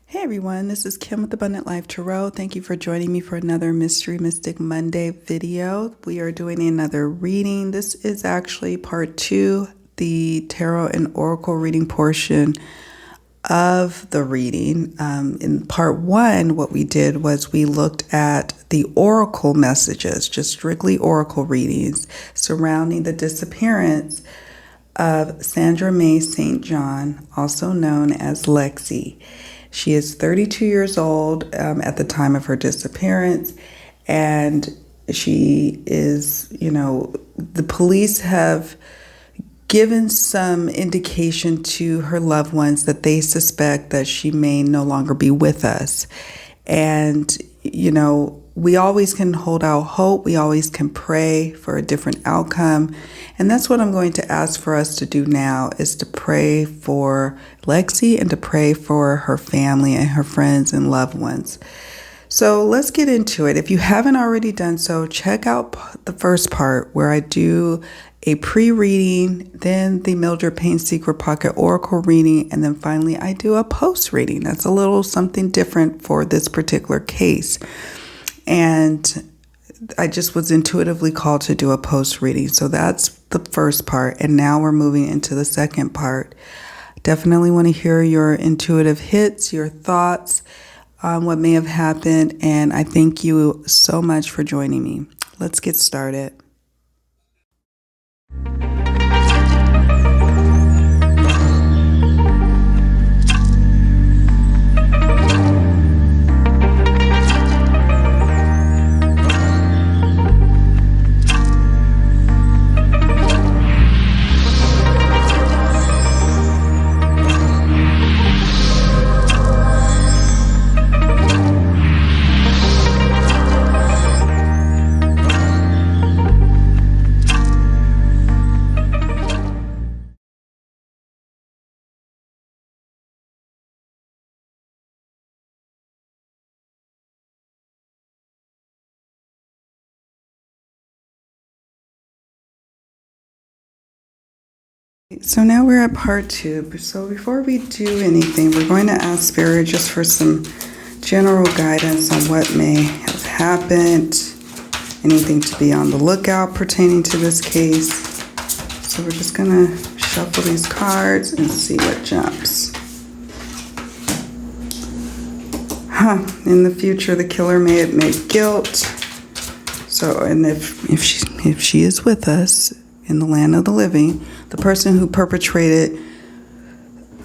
Hey everyone, this is Kim with Abundant Life Tarot. Thank you for joining me for another Mystery Mystic Monday video. We are doing another reading. This is actually part 2, the tarot and oracle reading portion of the reading. In part 1, what we did was we looked at the oracle messages, just strictly oracle readings surrounding the disappearance of Sandra Mai St, also known as Lexi. She is 32 years old at the time of her disappearance, and she is, the police have given some indication to her loved ones that they suspect that she may no longer be with us. And, we always can hold out hope. We always can pray for a different outcome. And that's what I'm going to ask for us to do now, is to pray for Lexi and to pray for her family and her friends and loved ones. So let's get into it. If you haven't already done so, check out the first part where I do a pre-reading, then the Mildred Payne Secret Pocket Oracle reading, and then finally I do a post-reading. That's a little something different for this particular case. And I just was intuitively called to do a post-reading. So that's the first part. And now we're moving into the second part. Definitely want to hear your intuitive hits, your thoughts on what may have happened. And I thank you so much for joining me. Let's get started. So now we're at part 2. So before we do anything, we're going to ask Spirit just for some general guidance on what may have happened, anything to be on the lookout pertaining to this case. So we're just going to shuffle these cards and see what jumps. In the future, the killer may admit guilt. So, and if she is with us in the land of the living, the person who perpetrated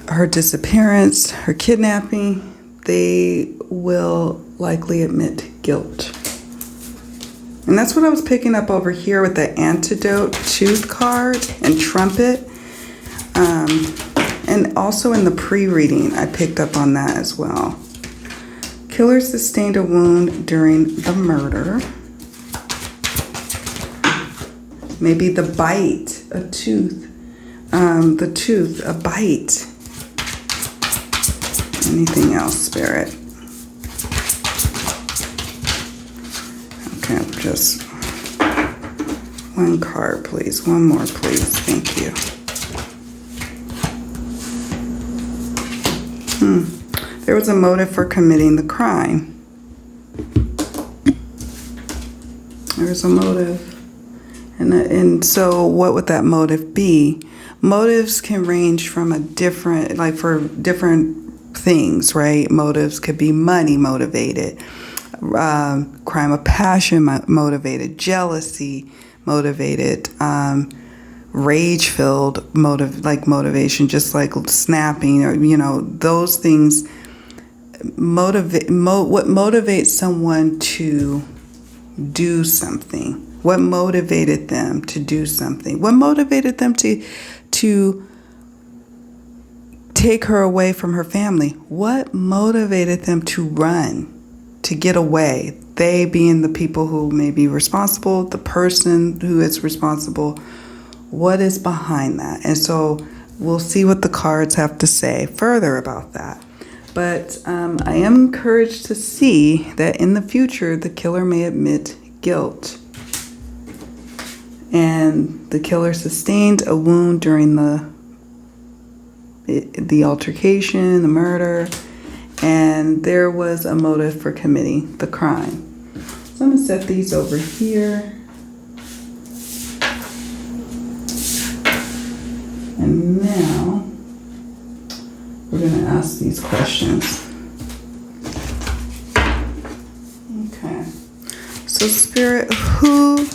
her disappearance, her kidnapping, they will likely admit guilt. And that's what I was picking up over here with the antidote tooth card and trumpet. And also in the pre-reading, I picked up on that as well. Killer sustained a wound during the murder. Maybe the bite, a tooth. A bite. Anything else, Spirit? Okay, just one card, please. One more, please. Thank you. There was a motive for committing the crime. There's a motive. And so what would that motive be? Motives can range from for different things, right? Motives could be money motivated, crime of passion motivated, jealousy motivated, rage-filled motivation, just like snapping, or those things. What motivates someone to do something? What motivated them to do something? What motivated them to take her away from her family? What motivated them to run, to get away? They being the people who may be responsible, the person who is responsible. What is behind that? And so we'll see what the cards have to say further about that. But I am encouraged to see that in the future, the killer may admit guilt. And the killer sustained a wound during the altercation, the murder, and there was a motive for committing the crime. So I'm going to set these over here. And now we're going to ask these questions. Okay. So Spirit, who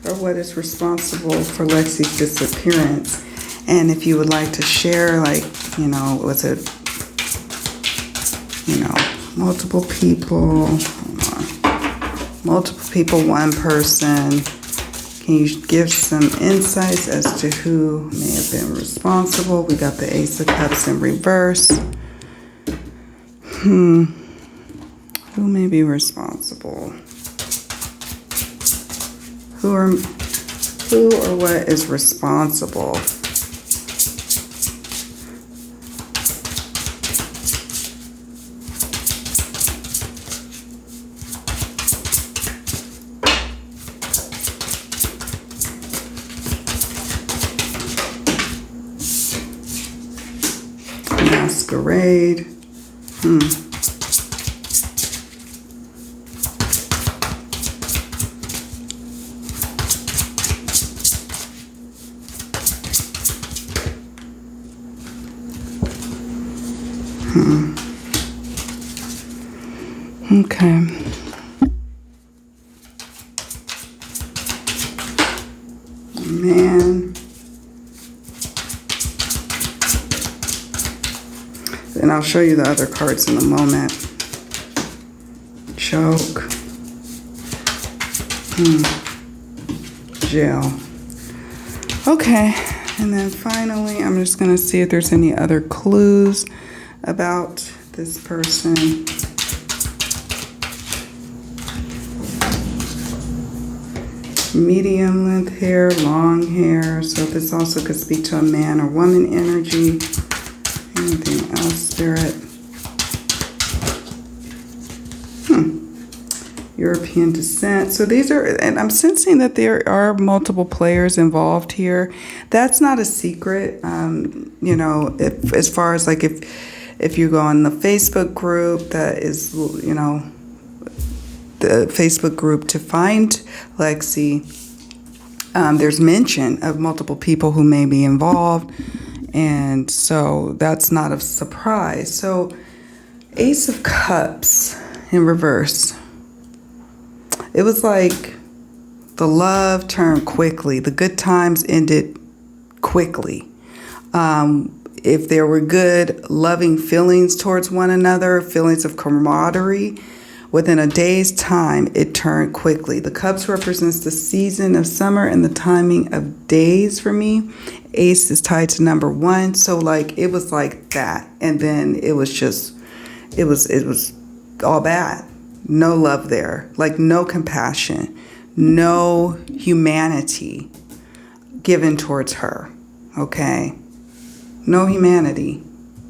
or what is responsible for Lexi's disappearance? And if you would like to share, like, was it, multiple people, one person? Can you give some insights as to who may have been responsible? We got the Ace of Cups in reverse. Who may be responsible? Who or what is responsible? Masquerade. Okay. Man. And I'll show you the other cards in a moment. Choke. Jail. Okay. And then finally, I'm just going to see if there's any other clues about this person. Medium length hair, long hair. So this also could speak to a man or woman energy. Anything else, Spirit? European descent. So these are, and I'm sensing that there are multiple players involved here. That's not a secret. If, as far as like if you go on the Facebook group, that is, the Facebook group to find Lexi, there's mention of multiple people who may be involved. And so that's not a surprise. So Ace of Cups in reverse. It was like the love turned quickly. The good times ended quickly. If there were good, loving feelings towards one another, feelings of camaraderie, within a day's time, it turned quickly. The Cups represents the season of summer and the timing of days for me. Ace is tied to number 1. So like, it was like that. And then it was just, it was all bad. No love there, like no compassion, no humanity given towards her, okay? No humanity.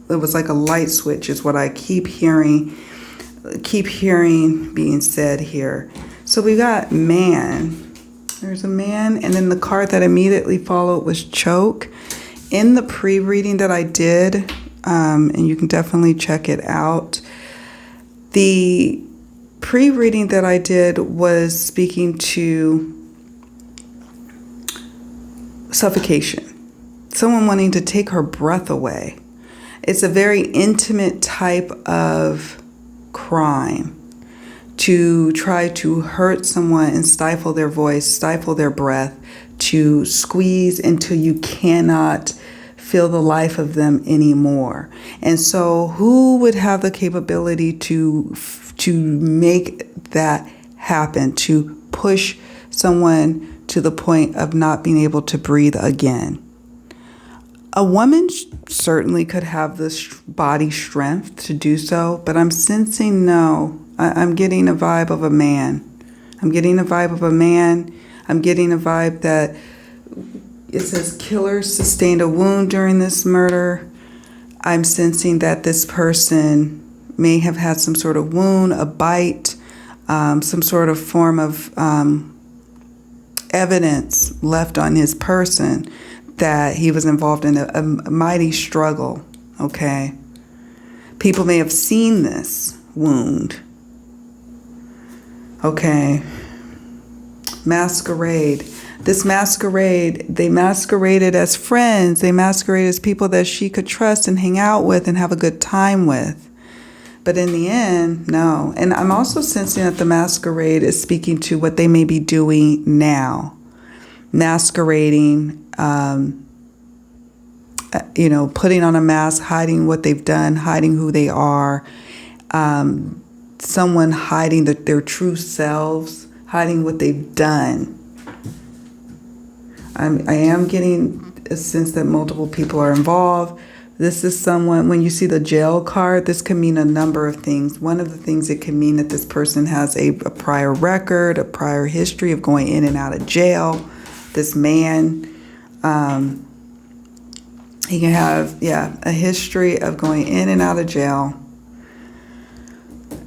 It was like a light switch is what I keep hearing being said here. So we got man. There's a man, and then the card that immediately followed was choke. In the pre-reading that I did, and you can definitely check it out, the pre-reading that I did was speaking to suffocation, someone wanting to take her breath away. It's a very intimate type of crime to try to hurt someone and stifle their voice, stifle their breath, to squeeze until you cannot feel the life of them anymore. And so who would have the capability to make that happen, to push someone to the point of not being able to breathe again? A woman certainly could have the body strength to do so, but I'm sensing no. I'm getting a vibe of a man. I'm getting a vibe of a man. I'm getting a vibe that it says killer sustained a wound during this murder. I'm sensing that this person may have had some sort of wound, a bite, some sort of form of evidence left on his person that he was involved in a mighty struggle, okay? People may have seen this wound. Okay. Masquerade. This masquerade, they masqueraded as friends. They masqueraded as people that she could trust and hang out with and have a good time with. But in the end, no. And I'm also sensing that the masquerade is speaking to what they may be doing now. Masquerading, putting on a mask, hiding what they've done, hiding who they are. Someone hiding their true selves, hiding what they've done. I am getting a sense that multiple people are involved. This is someone, when you see the jail card, this can mean a number of things. One of the things it can mean that this person has a prior record, a prior history of going in and out of jail. This man, he can have, a history of going in and out of jail.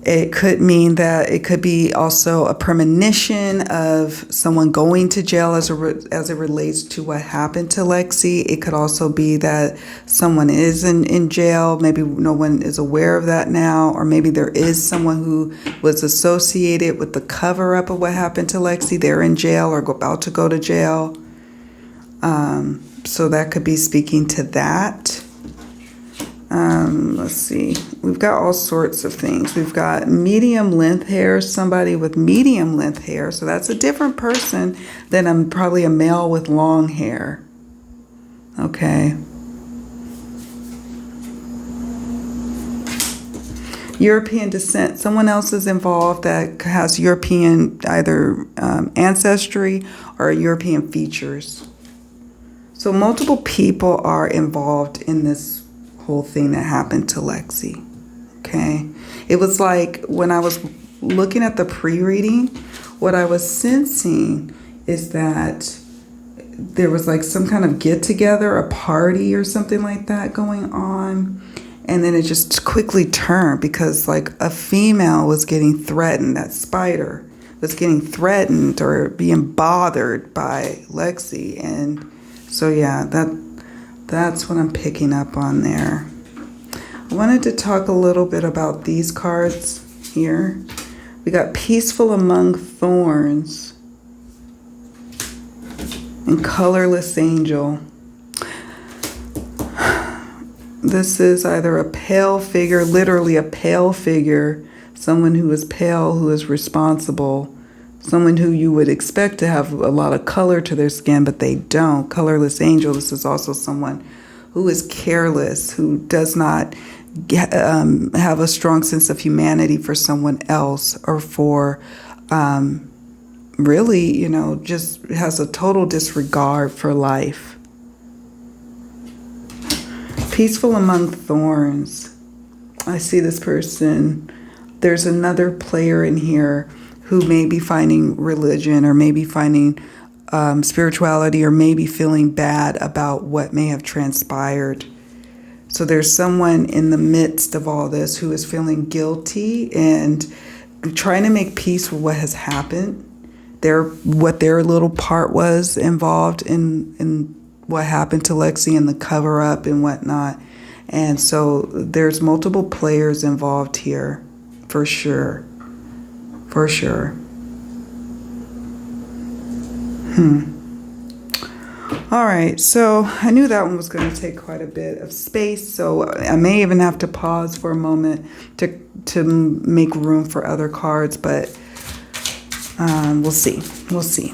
It could mean that it could be also a premonition of someone going to jail as it relates to what happened to Lexi. It could also be that someone is in jail. Maybe no one is aware of that now, or maybe there is someone who was associated with the cover-up of what happened to Lexi. They're in jail or about to go to jail. So that could be speaking to that. Let's see. We've got all sorts of things. We've got medium length hair, somebody with medium length hair. So that's a different person than probably a male with long hair. Okay. European descent. Someone else is involved that has European either ancestry or European features. So multiple people are involved in this whole thing that happened to Lexi. Okay. It was like when I was looking at the pre-reading, what I was sensing is that there was like some kind of get together, a party or something like that going on. And then it just quickly turned because like a female was getting threatened. That spider was getting threatened or being bothered by Lexi. And so, yeah, that's what I'm picking up on there. I wanted to talk a little bit about these cards here. We got Peaceful Among Thorns and Colorless Angel. This is either a pale figure, literally a pale figure, someone who is pale, who is responsible, someone who you would expect to have a lot of color to their skin, but they don't. Colorless Angel, this is also someone who is careless, who does not have a strong sense of humanity for someone else, or for really, just has a total disregard for life. Peaceful Among Thorns. I see this person. There's another player in here who may be finding religion or maybe finding spirituality or maybe feeling bad about what may have transpired. So there's someone in the midst of all this who is feeling guilty and trying to make peace with what has happened. What their little part was involved in what happened to Lexi and the cover up and whatnot. And so there's multiple players involved here, for sure. For sure. All right, so I knew that one was going to take quite a bit of space, so I may even have to pause for a moment to make room for other cards, but we'll see. We'll see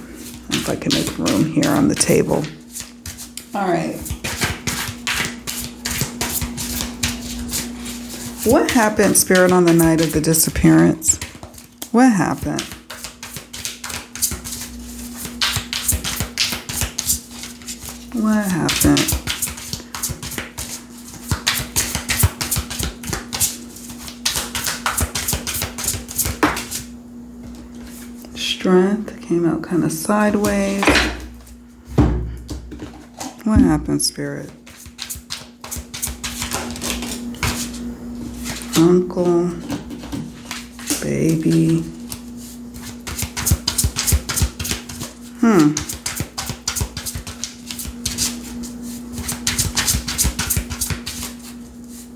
if I can make room here on the table. All right. What happened, Spirit, on the night of the disappearance? What happened? What happened? Strength came out kind of sideways. What happened, Spirit? Uncle, baby.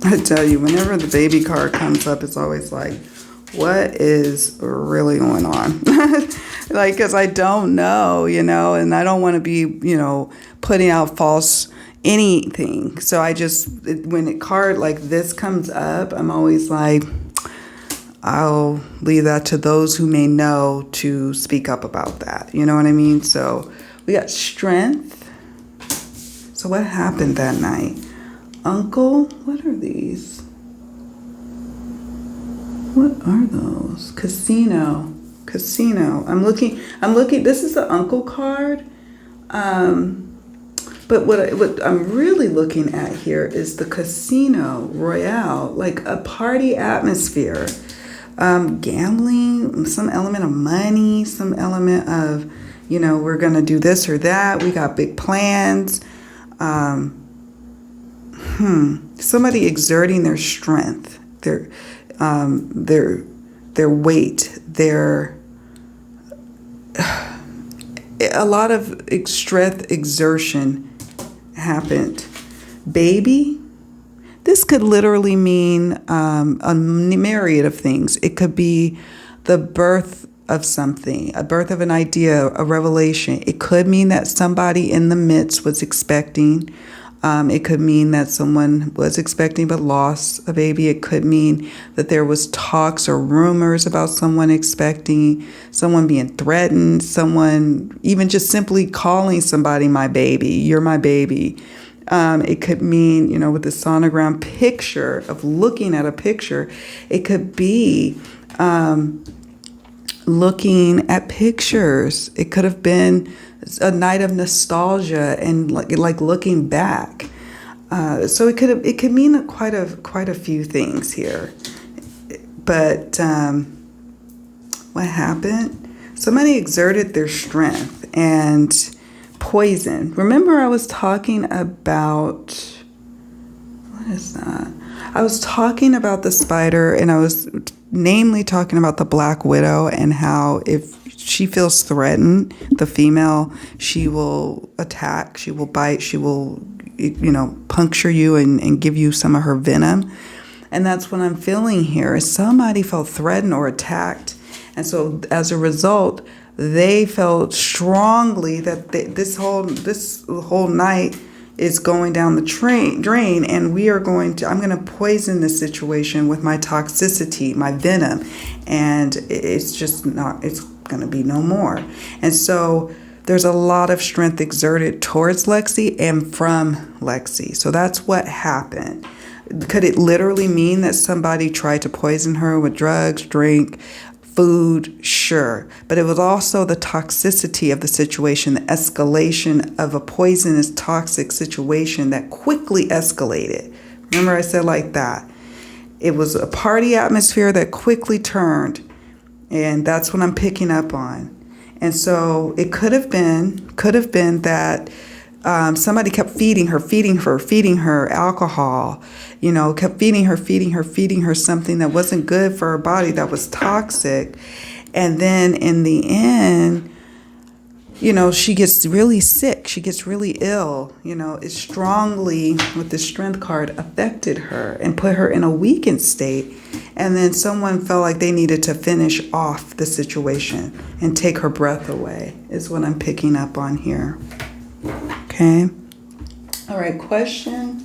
I tell you, whenever the baby card comes up, it's always like, what is really going on? Like, because I don't know, and I don't want to be, putting out false anything. So when a card like this comes up, I'm always like, I'll leave that to those who may know to speak up about that. You know what I mean? So we got strength. So what happened that night? Uncle, what are these? What are those? Casino. I'm looking. This is the uncle card. But what I'm really looking at here is the Casino Royale, like a party atmosphere. Gambling, some element of money, some element of, we're going to do this or that. We got big plans. Somebody exerting their strength, their weight, a lot of strength exertion happened. Baby, this could literally mean a myriad of things. It could be the birth of something, a birth of an idea, a revelation. It could mean that somebody in the midst was expecting. It could mean that someone was expecting but lost a baby. It could mean that there was talks or rumors about someone expecting, someone being threatened, someone even just simply calling somebody my baby, you're my baby. It could mean, with the sonogram picture of looking at a picture, it could be looking at pictures. It could have been a night of nostalgia and like looking back. So it could mean quite a few things here. But what happened? Somebody exerted their strength and poison. Remember, I was talking about, what is that? I was talking about the spider, and I was namely talking about the Black Widow and how if she feels threatened, the female, she will attack, she will bite, she will, puncture you and give you some of her venom. And that's what I'm feeling here. Is somebody felt threatened or attacked. And so as a result, they felt strongly that this whole night is going down the drain, and I'm going to poison this situation with my toxicity, my venom, and it's going to be no more. And so there's a lot of strength exerted towards Lexi and from Lexi. So that's what happened. Could it literally mean that somebody tried to poison her with drugs, drink, food? Sure. But it was also the toxicity of the situation, the escalation of a poisonous, toxic situation that quickly escalated. Remember I said like that. It was a party atmosphere that quickly turned. And that's what I'm picking up on. And so it could have been that somebody kept feeding her alcohol, kept feeding her something that wasn't good for her body, that was toxic. And then in the end, she gets really sick. She gets really ill. It strongly, with the strength card, affected her and put her in a weakened state. And then someone felt like they needed to finish off the situation and take her breath away, is what I'm picking up on here. Okay. All right. Question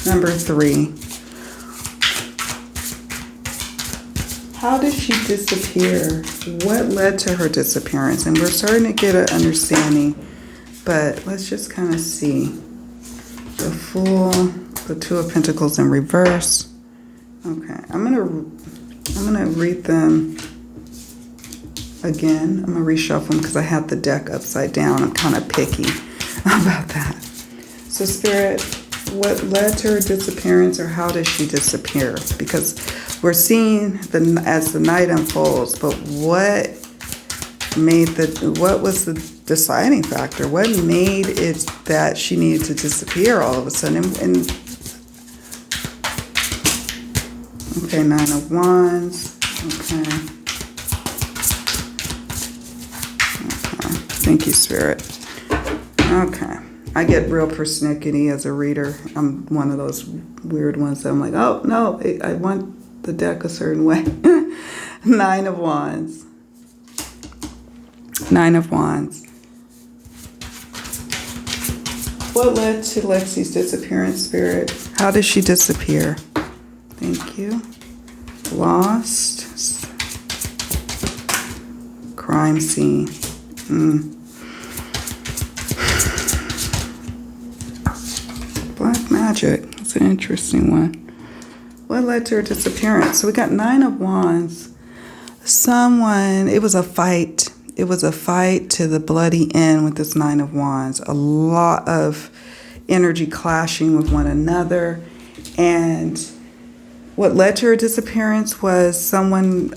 number 3. How did she disappear? What led to her disappearance? And we're starting to get an understanding, but let's just kind of see. The Fool, the Two of Pentacles in reverse. Okay, I'm gonna read them again. I'm gonna reshuffle them because I had the deck upside down. I'm kind of picky about that. So Spirit, what led to her disappearance, or how did she disappear? Because we're seeing as the night unfolds, but what was the deciding factor? What made it that she needed to disappear all of a sudden? And okay, 9 of Wands. Okay. Thank you, Spirit. Okay. I get real persnickety as a reader. I'm one of those weird ones that I'm like, oh, no, I want the deck a certain way. 9 of Wands. 9 of Wands. What led to Lexi's disappearance, Spirit? How did she disappear? Thank you. Lost. Crime scene. Black magic. That's an interesting one. What led to her disappearance? So we got 9 of Wands. Someone, it was a fight. It was a fight to the bloody end with this 9 of Wands. A lot of energy clashing with one another. And what led to her disappearance was someone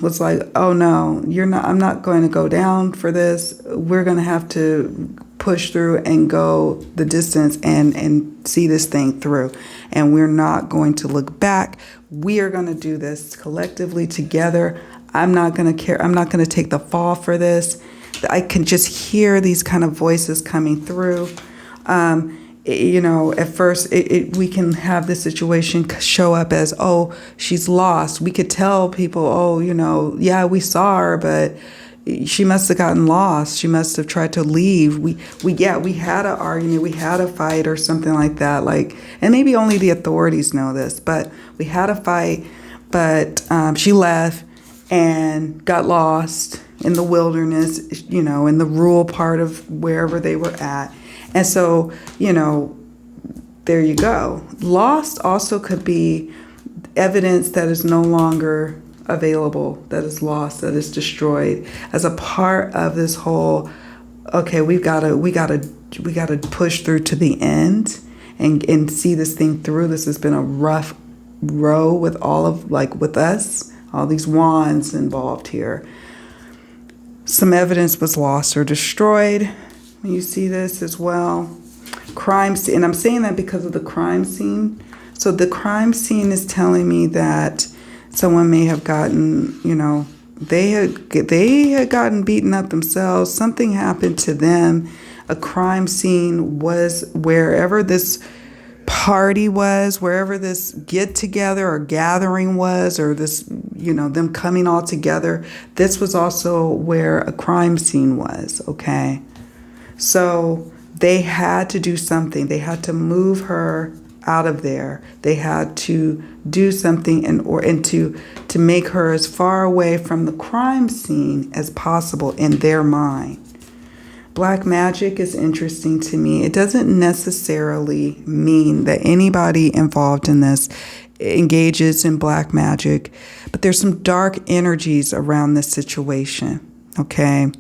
was like, oh no, I'm not going to go down for this. We're going to have to push through and go the distance and see this thing through. And we're not going to look back. We are going to do this collectively together. I'm not going to care. I'm not going to take the fall for this. I can just hear these kind of voices coming through. At first we can have this situation show up as, oh, she's lost. We could tell people, oh, yeah, we saw her, but she must have gotten lost. She must have tried to leave. We had an argument. We had a fight or something like that. And maybe only the authorities know this, but we had a fight, but she left and got lost in the wilderness, in the rural part of wherever they were at. And so, there you go. Lost also could be evidence that is no longer available, that is lost, that is destroyed, as a part of this whole, okay, we gotta push through to the end and see this thing through. This has been a rough row with with us, all these wands involved here. Some evidence was lost or destroyed. You see this as well. Crime scene, and I'm saying that because of the crime scene. So the crime scene is telling me that someone may have gotten, they had gotten beaten up themselves. Something happened to them. A crime scene was wherever this party was, wherever this get together or gathering was, or this, them coming all together. This was also where a crime scene was, okay? So they had to do something. They had to move her out of there. They had to do something to make her as far away from the crime scene as possible in their mind. Black magic is interesting to me. It doesn't necessarily mean that anybody involved in this engages in black magic, but there's some dark energies around this situation, okay?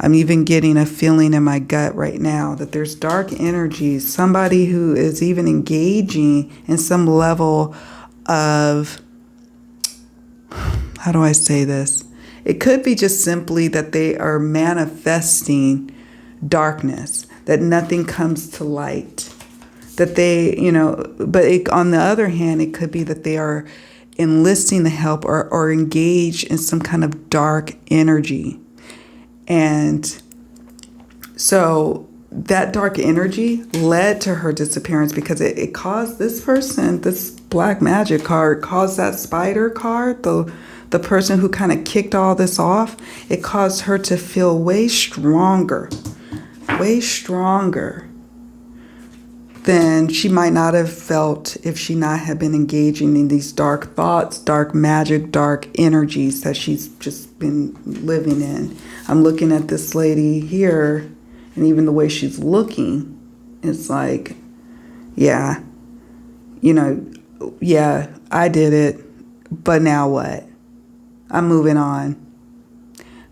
I'm even getting a feeling in my gut right now that there's dark energies, somebody who is even engaging in some level of, how do I say this? It could be just simply that they are manifesting darkness, that nothing comes to light, that they, on the other hand, it could be that they are enlisting the help or engaged in some kind of dark energy. And so that dark energy led to her disappearance because it caused this person, this black magic card, caused that spider card, the person who kind of kicked all this off. It caused her to feel way stronger than she might not have felt if she not had been engaging in these dark thoughts, dark magic, dark energies that she's just been living in. I'm looking at this lady here, and even the way she's looking, it's like, yeah, I did it, but now what? I'm moving on.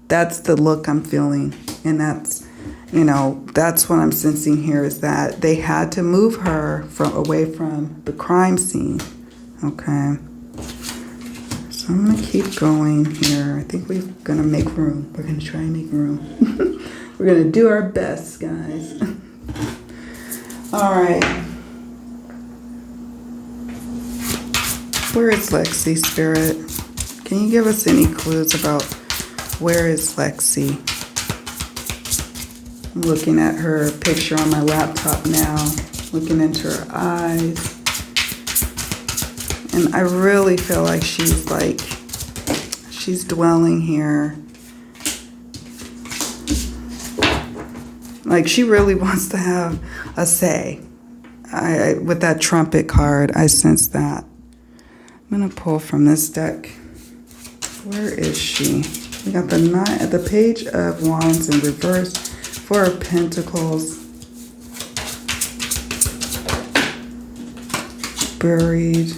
That's the look I'm feeling, and that's what I'm sensing here, is that they had to move her away from the crime scene. Okay. So I'm going to keep going here. I think we're going to make room. We're going to try and make room. We're going to do our best, guys. All right. Where is Lexi, Spirit? Can you give us any clues about where is Lexi? I'm looking at her picture on my laptop now, looking into her eyes. And I really feel like she's dwelling here. Like she really wants to have a say. With that trumpet card, I sense that. I'm going to pull from this deck. Where is she? We got the Page of Wands in reverse, Four of Pentacles, buried.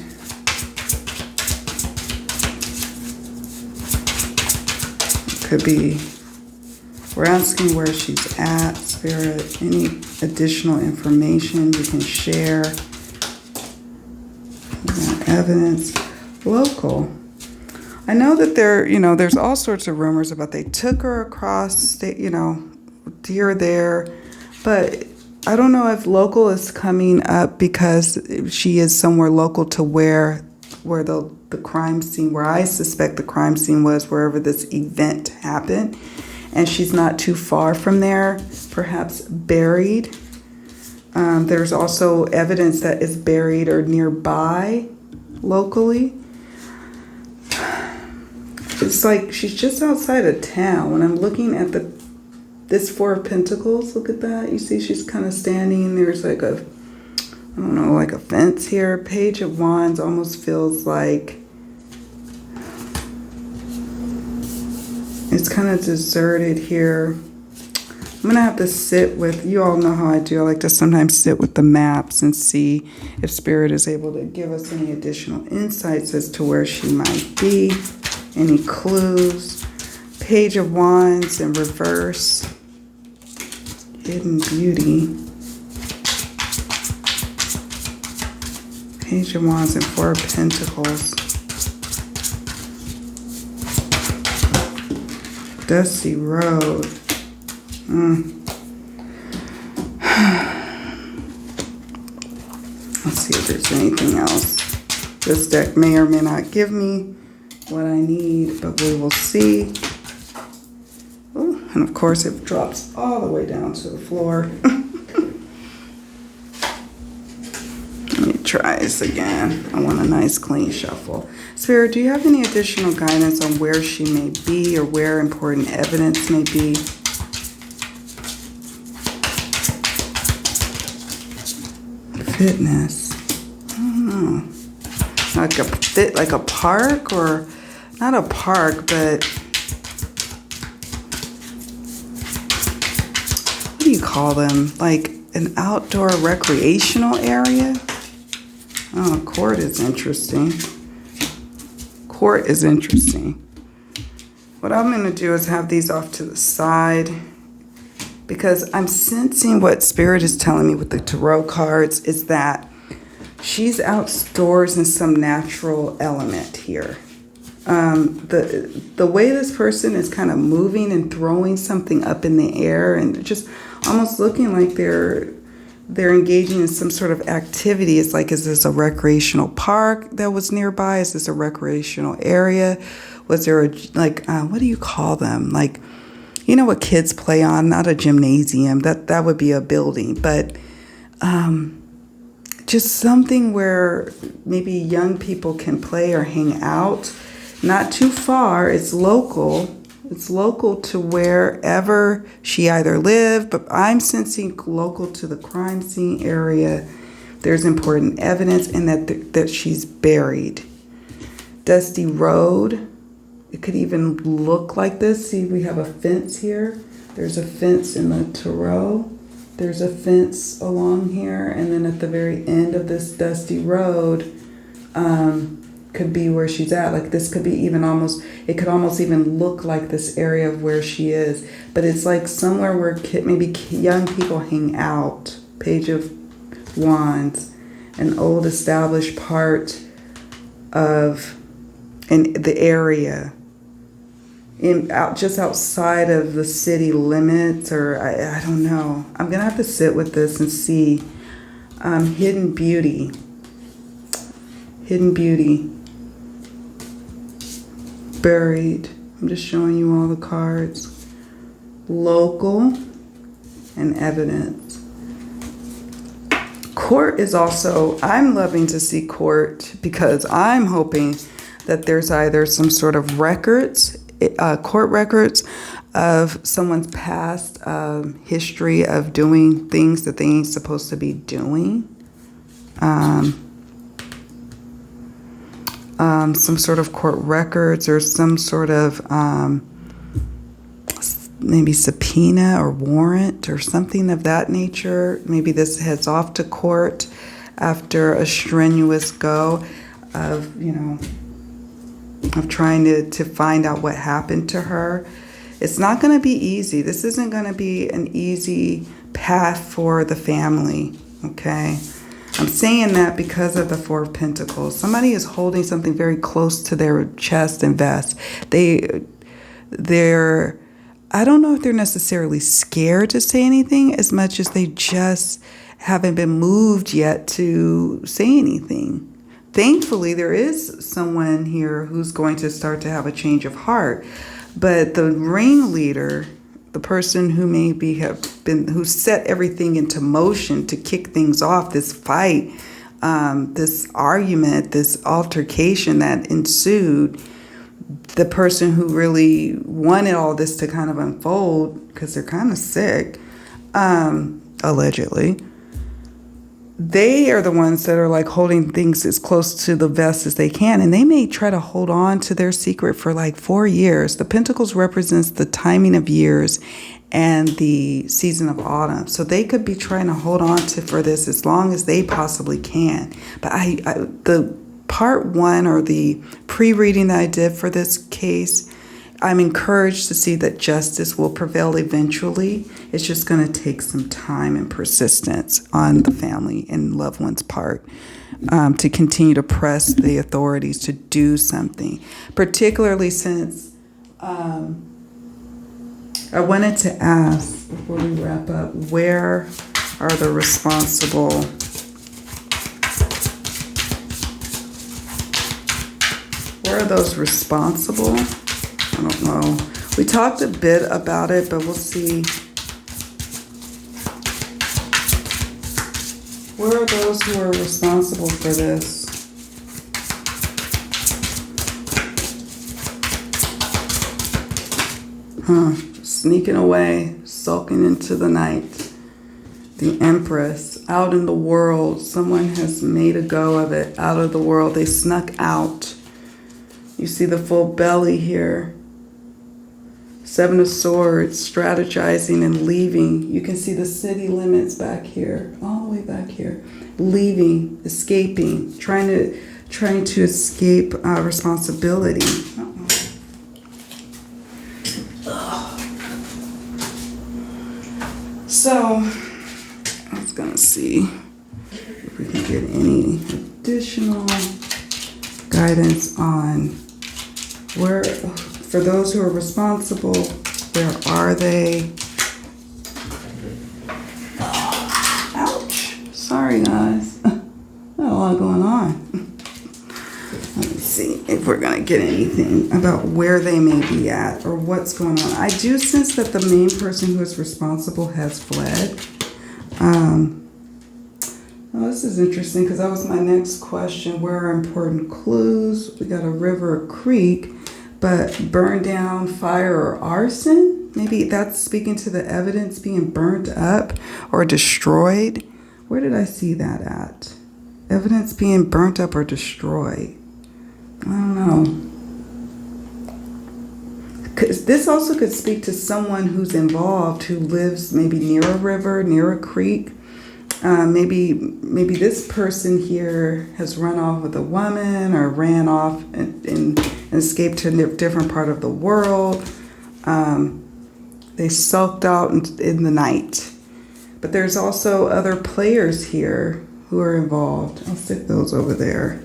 Could be, we're asking where she's at, Spirit. Any additional information you can share? Evidence. Local. I know that there's all sorts of rumors about they took her across state, here, there, but I don't know if local is coming up because she is somewhere local to where the crime scene, where I suspect the crime scene was, wherever this event happened, and she's not too far from there, perhaps buried. There's also evidence that is buried or nearby locally. It's like she's just outside of town. When I'm looking at this Four of Pentacles, look at that. You see she's kind of standing. There's like a fence here. Page of Wands almost feels like it's kind of deserted here. I'm going to have to sit with, you all know how I do. I like to sometimes sit with the maps and see if Spirit is able to give us any additional insights as to where she might be. Any clues? Page of Wands in reverse. Hidden Beauty. Page of Wands and Four of Pentacles. Dusty Road. Let's see if there's anything else. This deck may or may not give me what I need, but we will see. Oh, and of course it drops all the way down to the floor. Let me try this again. I want a nice clean shuffle. Spirit, do you have any additional guidance on where she may be or where important evidence may be? Fitness. I don't know. Like a park, or not a park, but what do you call them? Like an outdoor recreational area? Oh, court is interesting. Court is interesting. What I'm going to do is have these off to the side, because I'm sensing what Spirit is telling me with the tarot cards is that she's outdoors in some natural element here. The way this person is kind of moving and throwing something up in the air and just almost looking like they're engaging in some sort of activity. It's like, is this a recreational park that was nearby? Is this a recreational area? Was there what do you call them? Like, you know what kids play on? Not a gymnasium. That would be a building, but just something where maybe young people can play or hang out. Not too far. It's local. It's local to wherever she either lived, but I'm sensing local to the crime scene area. There's important evidence, and that she's buried. Dusty road. It could even look like this. See, we have a fence here. There's a fence in the tarot. There's a fence along here, and then at the very end of this dusty road, could be where she's at. Like this could be even it could almost even look like this area of where she is. But it's like somewhere where maybe young people hang out. Page of Wands, an old established part of the area. Just outside of the city limits, or I don't know. I'm going to have to sit with this and see. Hidden Beauty. Hidden Beauty. Buried. I'm just showing you all the cards. Local. and evidence. Court is also, I'm loving to see court because I'm hoping that there's either some sort of records, court records of someone's past history of doing things that they ain't supposed to be doing. Some sort of court records or some sort of maybe subpoena or warrant or something of that nature. Maybe this heads off to court after a strenuous go of, of trying to find out what happened to her. It's not going to be easy. This isn't going to be an easy path for the family, okay? I'm saying that because of the Four of Pentacles. Somebody is holding something very close to their chest and vest. They're, I don't know if they're necessarily scared to say anything as much as they just haven't been moved yet to say anything. Thankfully, there is someone here who's going to start to have a change of heart. But the ringleader, the person who maybe who set everything into motion to kick things off, this fight, this argument, this altercation that ensued, the person who really wanted all this to kind of unfold, because they're kind of sick, allegedly, they are the ones that are like holding things as close to the vest as they can. And they may try to hold on to their secret for like 4 years. The Pentacles represents the timing of years and the season of autumn. So they could be trying to hold on for this as long as they possibly can. But the part one or the pre-reading that I did for this case, I'm encouraged to see that justice will prevail eventually. It's just going to take some time and persistence on the family and loved ones' part to continue to press the authorities to do something. Particularly since I wanted to ask, before we wrap up, where are the responsible... Where are those responsible? I don't know. We talked a bit about it, but we'll see. Where are those who are responsible for this? Sneaking away, sulking into the night. The Empress, out in the world. Someone has made a go of it, out of the world. They snuck out. You see the full belly here. Seven of Swords, strategizing and leaving. You can see the city limits back here, all the way back here. Leaving, escaping, trying to escape responsibility. So, I was gonna see if we can get any additional guidance on where, for those who are responsible, where are they? Ouch. Sorry, guys. Got a lot going on. Let me see if we're going to get anything about where they may be at or what's going on. I do sense that the main person who is responsible has fled. Oh, this is interesting because that was my next question. Where are important clues? We got a river, a creek, but burn down, fire, or arson? Maybe that's speaking to the evidence being burnt up or destroyed. Where did I see that at? Evidence being burnt up or destroyed. I don't know. This also could speak to someone who's involved who lives maybe near a river, near a creek. Maybe this person here has run off with a woman or ran off and escaped to a different part of the world. They sulked out in the night. But there's also other players here who are involved. I'll stick those over there.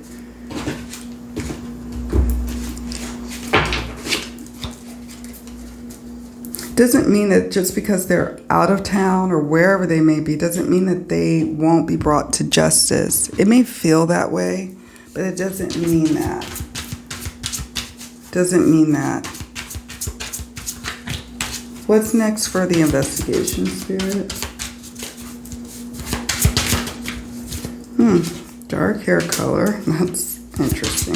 Doesn't mean that just because they're out of town or wherever they may be, doesn't mean that they won't be brought to justice. It may feel that way, but it doesn't mean that. Doesn't mean that. What's next for the investigation, Spirit? Dark hair color. That's interesting.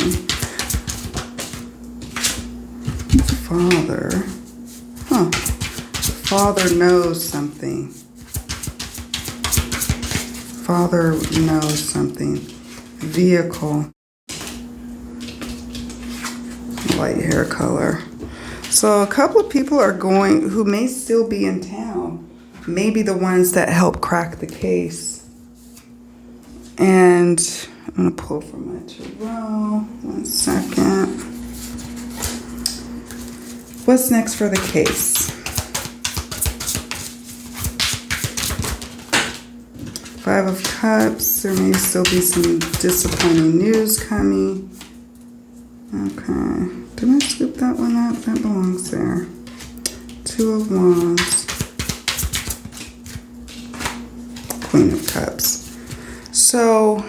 Father. Huh. Father knows something. Father knows something. Vehicle. Light hair color. So a couple of people are going who may still be in town. Maybe the ones that help crack the case. And I'm going to pull from my tarot. 1 second. What's next for the case? 5 of Cups. There may still be some disappointing news coming. Okay. Did I scoop that one up? That belongs there. 2 of Wands. Queen of Cups. So,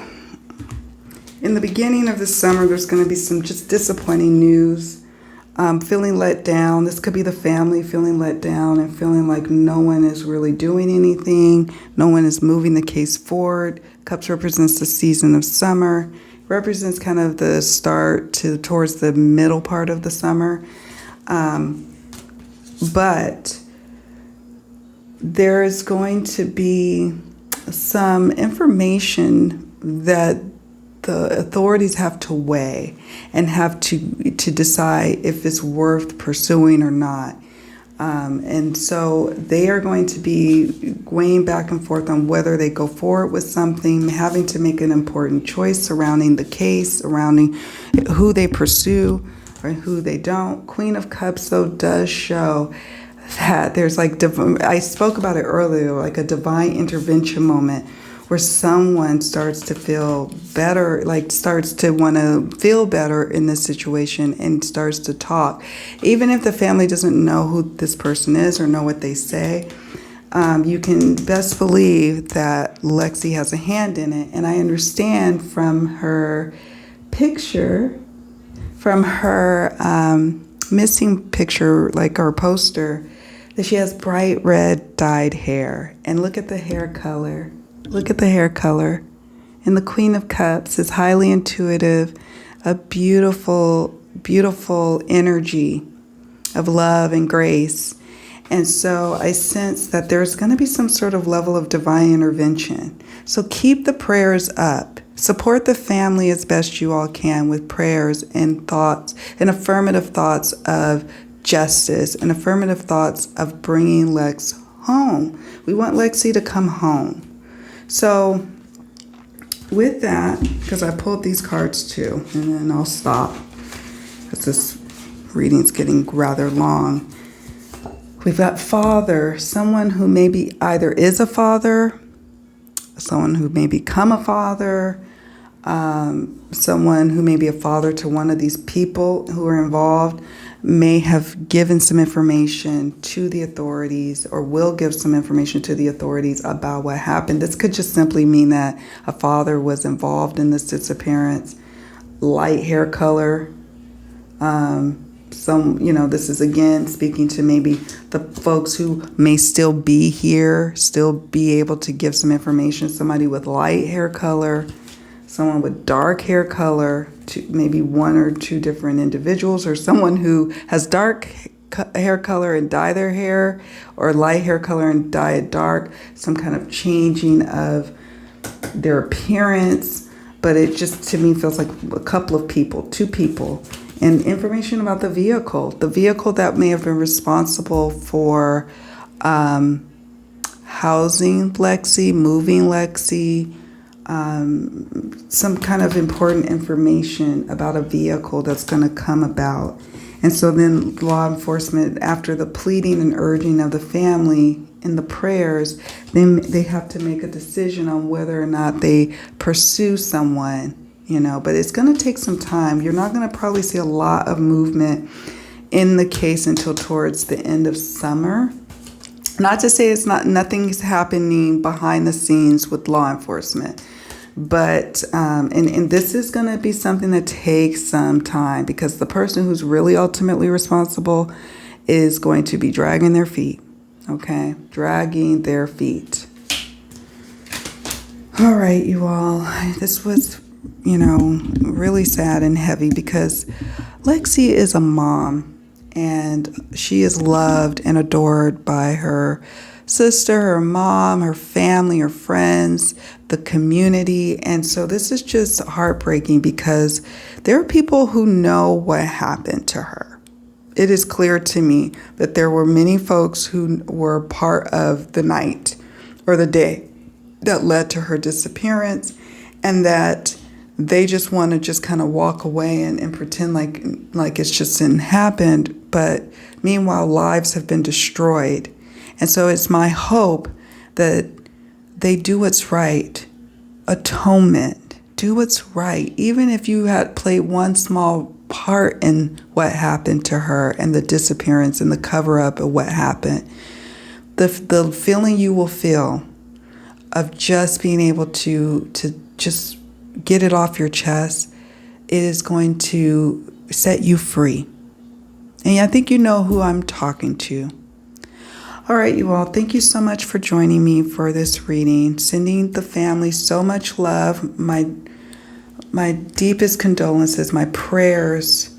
in the beginning of the summer, there's going to be some just disappointing news. Feeling let down. This could be the family feeling let down and feeling like no one is really doing anything. No one is moving the case forward. Cups represents the season of summer. Represents kind of the start towards the middle part of the summer. But there is going to be some information that the authorities have to weigh and have to decide if it's worth pursuing or not. And so they are going to be weighing back and forth on whether they go forward with something, having to make an important choice surrounding the case, surrounding who they pursue or who they don't. Queen of Cups, though, does show that there's like, I spoke about it earlier, like a divine intervention moment where someone starts to feel better, like starts to want to feel better in this situation and starts to talk. Even if the family doesn't know who this person is or know what they say, you can best believe that Lexi has a hand in it. And I understand from her picture, from her missing picture, like her poster, that she has bright red dyed hair. And look at the hair color. Look at the hair color. And the Queen of Cups is highly intuitive, a beautiful, beautiful energy of love and grace. And so I sense that there's going to be some sort of level of divine intervention. So keep the prayers up. Support the family as best you all can with prayers and thoughts and affirmative thoughts of justice and affirmative thoughts of bringing Lex home. We want Lexi to come home. So with that, because I pulled these cards too, and then I'll stop because this reading's getting rather long. We've got father, someone who maybe either is a father, someone who may become a father, someone who may be a father to one of these people who are involved, may have given some information to the authorities or will give some information to the authorities about what happened. This could just simply mean that a father was involved in this disappearance. Light hair color. This is again speaking to maybe the folks who may still be here, still be able to give some information. Somebody with light hair color, someone with dark hair color, maybe 1 or 2 different individuals, or someone who has dark hair color and dye their hair, or light hair color and dye it dark, some kind of changing of their appearance. But it just, to me, feels like a couple of people, 2 people. And information about the vehicle that may have been responsible for housing Lexi, moving Lexi, some kind of important information about a vehicle that's going to come about. And so then law enforcement, after the pleading and urging of the family in the prayers, then they have to make a decision on whether or not they pursue someone, but it's going to take some time. You're not going to probably see a lot of movement in the case until towards the end of summer. Not to say nothing's happening behind the scenes with law enforcement. But, and this is going to be something that takes some time, because the person who's really ultimately responsible is going to be dragging their feet. Okay? Dragging their feet. All right, you all. This was, really sad and heavy because Lexi is a mom and she is loved and adored by her sister, her mom, her family, her friends, the community. And so this is just heartbreaking because there are people who know what happened to her. It is clear to me that there were many folks who were part of the night or the day that led to her disappearance, and that they just want to just kind of walk away and pretend like it's just didn't happen. But meanwhile, lives have been destroyed. And so it's my hope that they do what's right. Atonement. Do what's right. Even if you had played one small part in what happened to her and the disappearance and the cover-up of what happened, the feeling you will feel of just being able to just get it off your chest, it is going to set you free. And I think you know who I'm talking to. All right, you all, thank you so much for joining me for this reading. Sending the family so much love, my deepest condolences, my prayers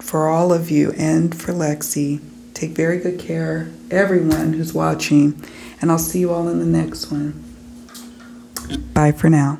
for all of you and for Lexi. Take very good care, everyone who's watching, and I'll see you all in the next one. Bye for now.